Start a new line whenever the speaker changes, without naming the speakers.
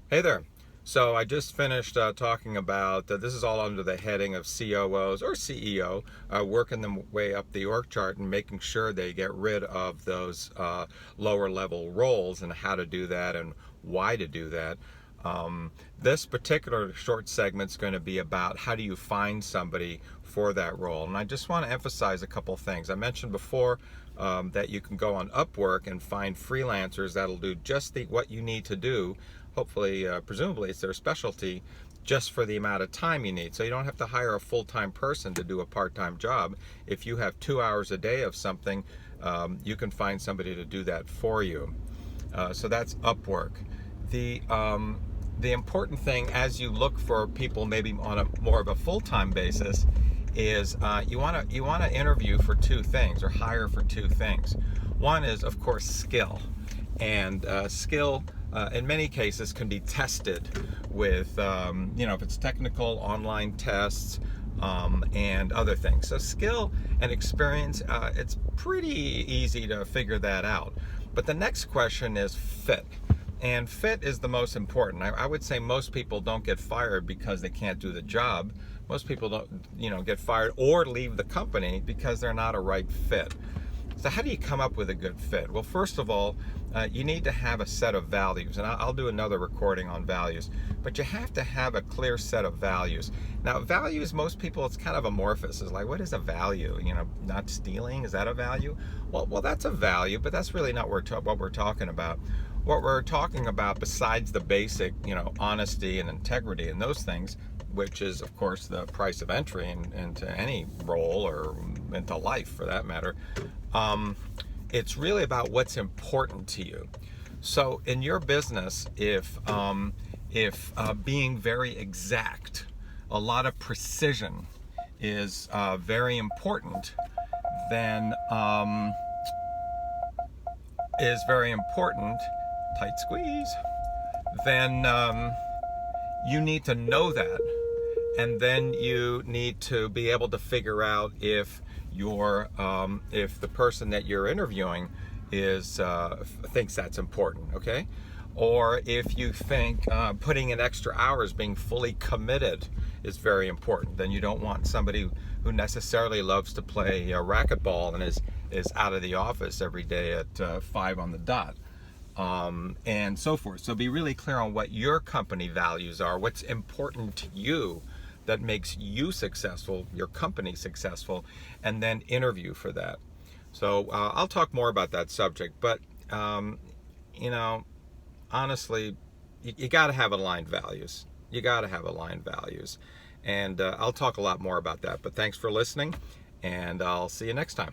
Hey there. So I just finished talking about this is all under the heading of COOs or CEO working their way up the org chart and making sure they get rid of those lower level roles and how to do that and why to do that. This particular short segment is going to be about how do you find somebody for that role. And I just want to emphasize a couple things. I mentioned before that you can go on Upwork and find freelancers that'll do just what you need to do. Hopefully, presumably, it's their specialty just for the amount of time you need. So you don't have to hire a full-time person to do a part-time job. If you have 2 hours a day of something, you can find somebody to do that for you. So that's Upwork. The the important thing as you look for people maybe on a more of a full-time basis is you want to interview for two things or hire for two things. One is of course skill, and skill in many cases can be tested with if it's technical online tests and other things. So skill and experience, it's pretty easy to figure that out. But the next question is fit. And fit is the most important. I would say most people don't get fired because they can't do the job. Most people don't, get fired or leave the company because they're not a right fit. So how do you come up with a good fit? Well, first of all, you need to have a set of values, and I'll do another recording on values, but you have to have a clear set of values. Now, values, most people, it's kind of amorphous. It's like, what is a value? Not stealing, is that a value? Well, that's a value, but that's really not what we're talking about. What we're talking about, besides the basic, honesty and integrity and those things, which is, of course, the price of entry into any role or into life for that matter, it's really about what's important to you. So in your business, if being very exact, a lot of precision is very important, then is very important, tight squeeze, then you need to know that, and then you need to be able to figure out if if the person that you're interviewing thinks that's important, okay? Or if you think putting in extra hours, being fully committed is very important, then you don't want somebody who necessarily loves to play racquetball and is out of the office every day at 5 on the dot. And so forth. So be really clear on what your company values are, what's important to you that makes you successful, your company successful, and then interview for that. So I'll talk more about that subject, but honestly, you got to have aligned values. You got to have aligned values, and I'll talk a lot more about that. But thanks for listening, and I'll see you next time.